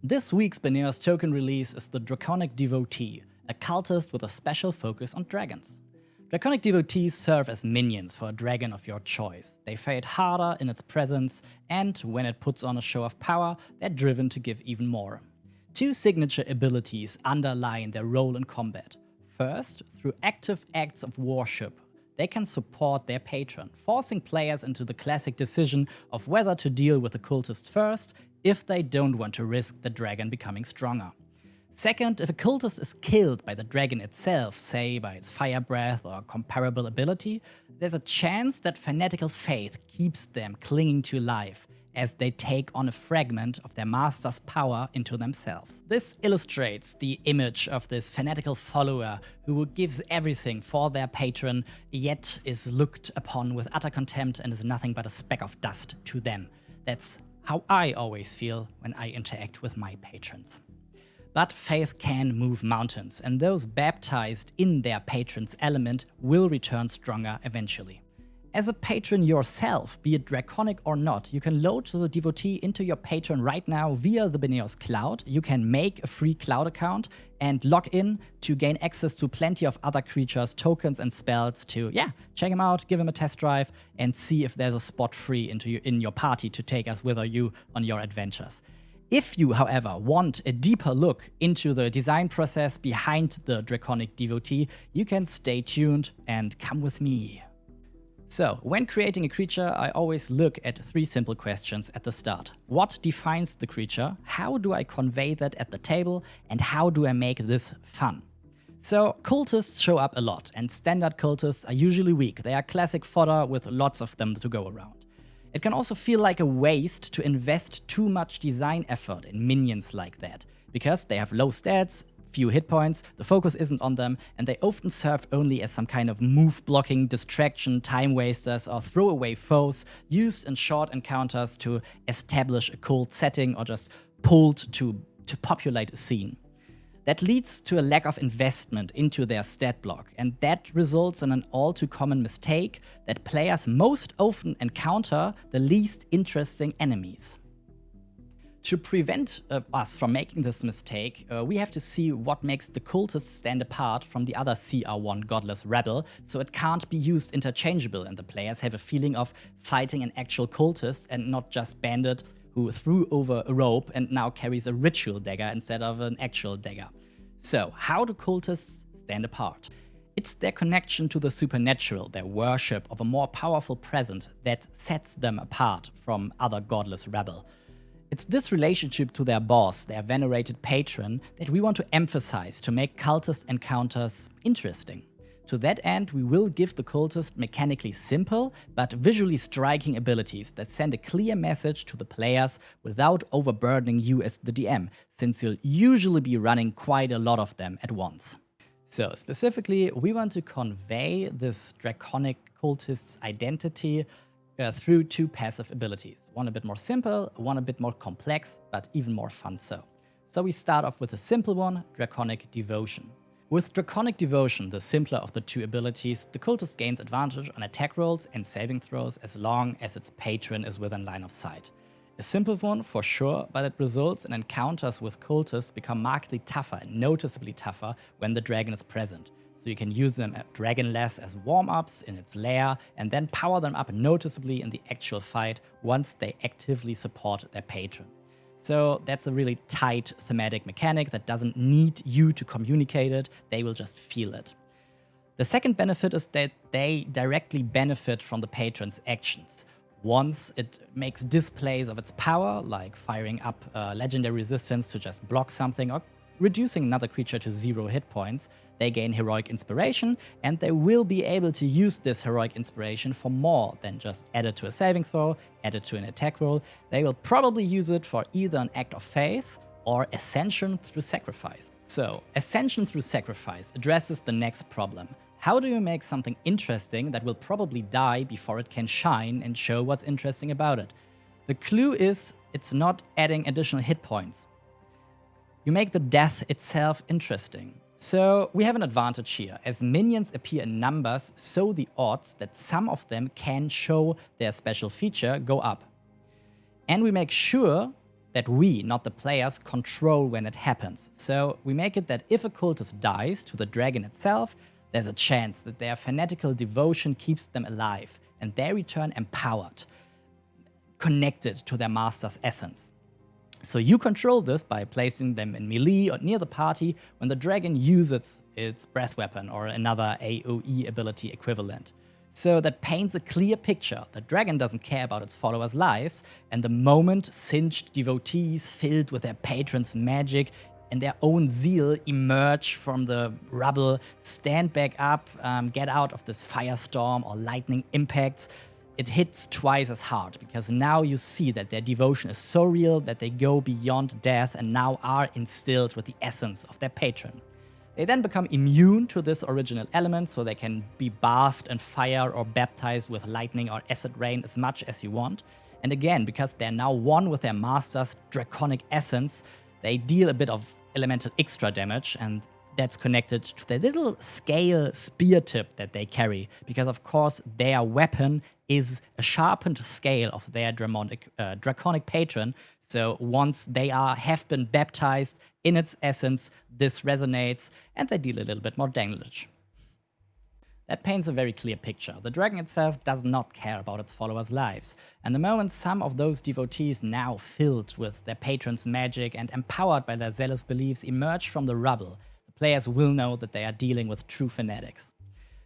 This week's Beneos token release is the Draconic Devotee, a cultist with a special focus on dragons. Draconic Devotees serve as minions for a dragon of your choice. They fade harder in its presence, and when it puts on a show of power, they're driven to give even more. Two signature abilities underline their role in combat. First, through active acts of worship, they can support their patron, forcing players into the classic decision of whether to deal with the cultist first if they don't want to risk the dragon becoming stronger. Second, if a cultist is killed by the dragon itself, say by its fire breath or comparable ability, there's a chance that fanatical faith keeps them clinging to life as they take on a fragment of their master's power into themselves. This illustrates the image of this fanatical follower who gives everything for their patron, yet is looked upon with utter contempt and is nothing but a speck of dust to them. That's how I always feel when I interact with my patrons. But faith can move mountains, and those baptized in their patron's element will return stronger eventually. As a patron yourself, be it Draconic or not, you can load the Devotee into your patron right now via the Beneos Cloud. You can make a free cloud account and log in to gain access to plenty of other creatures, tokens and spells to, check them out, give them a test drive, and see if there's a spot free in your party to take us with you on your adventures. If you, however, want a deeper look into the design process behind the Draconic Devotee, you can stay tuned and come with me. So, when creating a creature, I always look at three simple questions at the start. What defines the creature? How do I convey that at the table? And how do I make this fun? So, cultists show up a lot, and standard cultists are usually weak. They are classic fodder with lots of them to go around. It can also feel like a waste to invest too much design effort in minions like that, because they have low stats, few hit points, the focus isn't on them, and they often serve only as some kind of move blocking, distraction, time wasters, or throwaway foes used in short encounters to establish a cult setting or just pulled to populate a scene. That leads to a lack of investment into their stat block, and that results in an all too common mistake that players most often encounter the least interesting enemies. To prevent us from making this mistake, we have to see what makes the cultist stand apart from the other CR1 godless rebel, so it can't be used interchangeable and the players have a feeling of fighting an actual cultist and not just bandit who threw over a rope and now carries a ritual dagger instead of an actual dagger. So, how do cultists stand apart? It's their connection to the supernatural, their worship of a more powerful presence that sets them apart from other godless rebel. It's this relationship to their boss, their venerated patron, that we want to emphasize to make cultist encounters interesting. To that end, we will give the cultist mechanically simple, but visually striking abilities that send a clear message to the players without overburdening you as the DM, since you'll usually be running quite a lot of them at once. So specifically, we want to convey this Draconic cultist's identity through two passive abilities. One a bit more simple, one a bit more complex, but even more fun so. So we start off with a simple one, Draconic Devotion. With Draconic Devotion, the simpler of the two abilities, the cultist gains advantage on attack rolls and saving throws as long as its patron is within line of sight. A simple one for sure, but it results in encounters with cultists become markedly tougher and noticeably tougher when the dragon is present. So you can use them at Dragonless as warm-ups in its lair and then power them up noticeably in the actual fight once they actively support their patron. So that's a really tight thematic mechanic that doesn't need you to communicate it, they will just feel it. The second benefit is that they directly benefit from the patron's actions. Once it makes displays of its power, like firing up legendary resistance to just block something or reducing another creature to 0 hit points, they gain heroic inspiration, and they will be able to use this heroic inspiration for more than just add it to a saving throw, add it to an attack roll. They will probably use it for either an act of faith or ascension through sacrifice. So, ascension through sacrifice addresses the next problem. How do you make something interesting that will probably die before it can shine and show what's interesting about it? The clue is it's not adding additional hit points. You make the death itself interesting. So we have an advantage here. As minions appear in numbers, so the odds that some of them can show their special feature go up. And we make sure that we, not the players, control when it happens. So we make it that if a cultist dies to the dragon itself, there's a chance that their fanatical devotion keeps them alive and they return empowered, connected to their master's essence. So you control this by placing them in melee or near the party when the dragon uses its breath weapon or another AoE ability equivalent. So that paints a clear picture. The dragon doesn't care about its followers' lives, and the moment singed devotees filled with their patron's magic and their own zeal emerge from the rubble, stand back up, get out of this firestorm or lightning impacts, it hits twice as hard, because now you see that their devotion is so real that they go beyond death and now are instilled with the essence of their patron. They then become immune to this original element, so they can be bathed in fire or baptized with lightning or acid rain as much as you want. And again, because they're now one with their master's draconic essence, they deal a bit of elemental extra damage, and that's connected to the little scale spear tip that they carry, because of course their weapon is a sharpened scale of their draconic patron. So once they have been baptized in its essence, this resonates and they deal a little bit more damage. That paints a very clear picture. The dragon itself does not care about its followers' lives. And the moment some of those devotees, now filled with their patron's magic and empowered by their zealous beliefs, emerge from the rubble, the players will know that they are dealing with true fanatics.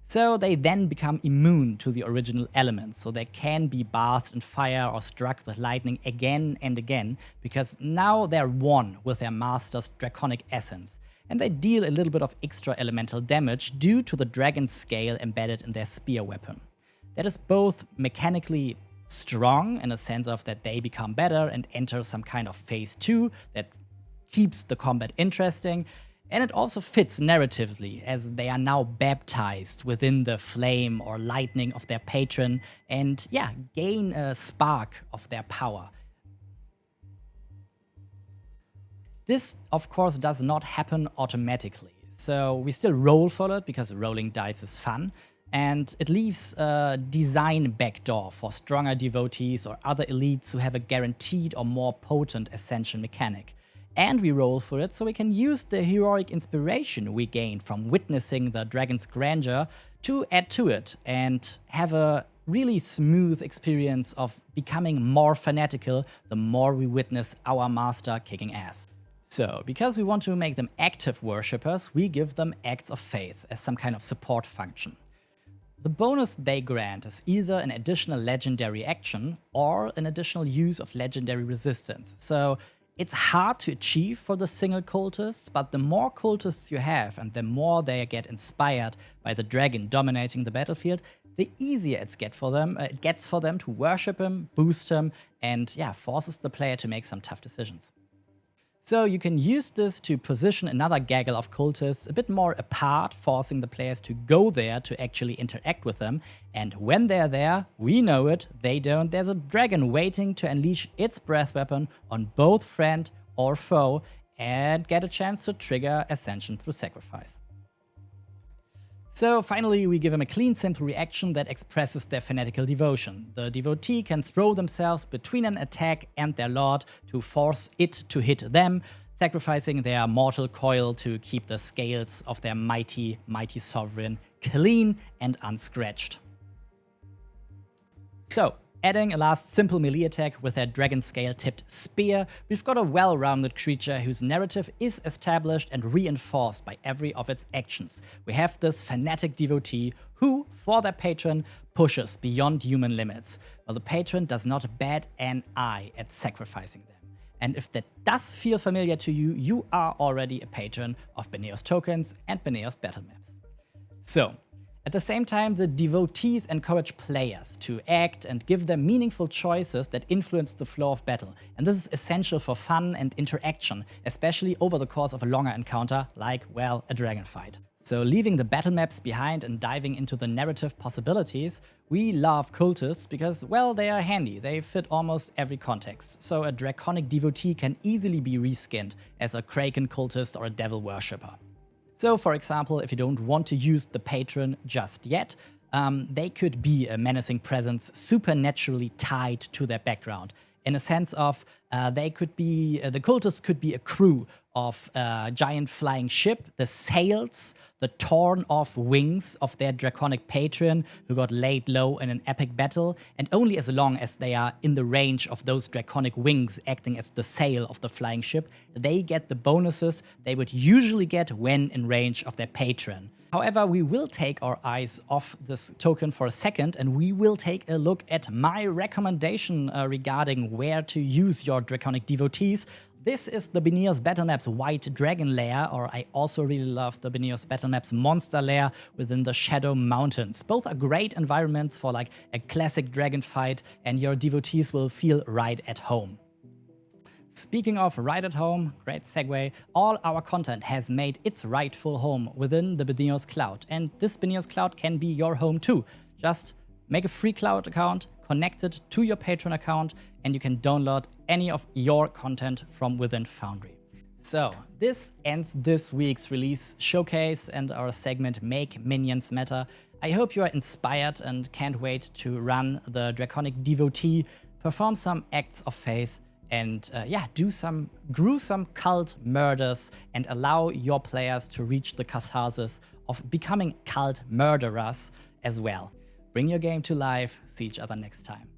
So they then become immune to the original elements, so they can be bathed in fire or struck with lightning again and again, because now they're one with their master's draconic essence. And they deal a little bit of extra elemental damage due to the dragon scale embedded in their spear weapon. That is both mechanically strong in a sense of that they become better and enter some kind of phase 2 that keeps the combat interesting, and it also fits narratively, as they are now baptized within the flame or lightning of their patron and gain a spark of their power. This, of course, does not happen automatically. So we still roll for it, because rolling dice is fun. And it leaves a design backdoor for stronger devotees or other elites who have a guaranteed or more potent ascension mechanic. And we roll for it so we can use the heroic inspiration we gained from witnessing the dragon's grandeur to add to it and have a really smooth experience of becoming more fanatical the more we witness our master kicking ass. So, because we want to make them active worshippers, we give them acts of faith as some kind of support function. The bonus they grant is either an additional legendary action or an additional use of legendary resistance. So it's hard to achieve for the single cultists, but the more cultists you have and the more they get inspired by the dragon dominating the battlefield, the easier it gets for them to worship him, boost him, and forces the player to make some tough decisions. So you can use this to position another gaggle of cultists a bit more apart, forcing the players to go there to actually interact with them. And when they're there, we know it, they don't, there's a dragon waiting to unleash its breath weapon on both friend or foe and get a chance to trigger ascension through sacrifice. So finally, we give them a clean, simple reaction that expresses their fanatical devotion. The devotee can throw themselves between an attack and their lord to force it to hit them, sacrificing their mortal coil to keep the scales of their mighty, mighty sovereign clean and unscratched. So, adding a last simple melee attack with their dragon scale tipped spear, we've got a well-rounded creature whose narrative is established and reinforced by every of its actions. We have this fanatic devotee who, for their patron, pushes beyond human limits, while the patron does not bat an eye at sacrificing them. And if that does feel familiar to you, you are already a patron of Beneos Tokens and Beneos Battlemaps. So, at the same time, the devotees encourage players to act and give them meaningful choices that influence the flow of battle. And this is essential for fun and interaction, especially over the course of a longer encounter, like, well, a dragon fight. So leaving the battle maps behind and diving into the narrative possibilities, we love cultists because, well, they are handy. They fit almost every context. So a draconic devotee can easily be reskinned as a kraken cultist or a devil worshipper. So, for example, if you don't want to use the patron just yet, they could be a menacing presence supernaturally tied to their background. in a sense of they could be, the cultists could be a crew of a giant flying ship, the sails, the torn off wings of their draconic patron who got laid low in an epic battle, and only as long as they are in the range of those draconic wings acting as the sail of the flying ship, they get the bonuses they would usually get when in range of their patron. However, we will take our eyes off this token for a second, and we will take a look at my recommendation regarding where to use your Draconic Devotees. This is the Beneos Battlemaps White Dragon layer, or I also really love the Beneos Battlemaps Monster layer within the Shadow Mountains. Both are great environments for like a classic dragon fight, and your devotees will feel right at home. Speaking of right at home, great segue, all our content has made its rightful home within the Beneos Cloud, and this Beneos Cloud can be your home too. Just make a free cloud account, connect it to your Patreon account, and you can download any of your content from within Foundry. So, this ends this week's release showcase and our segment Make Minions Matter. I hope you are inspired and can't wait to run the Draconic Devotee, perform some acts of faith, and do some gruesome cult murders and allow your players to reach the catharsis of becoming cult murderers as well. Bring your game to life. See each other next time.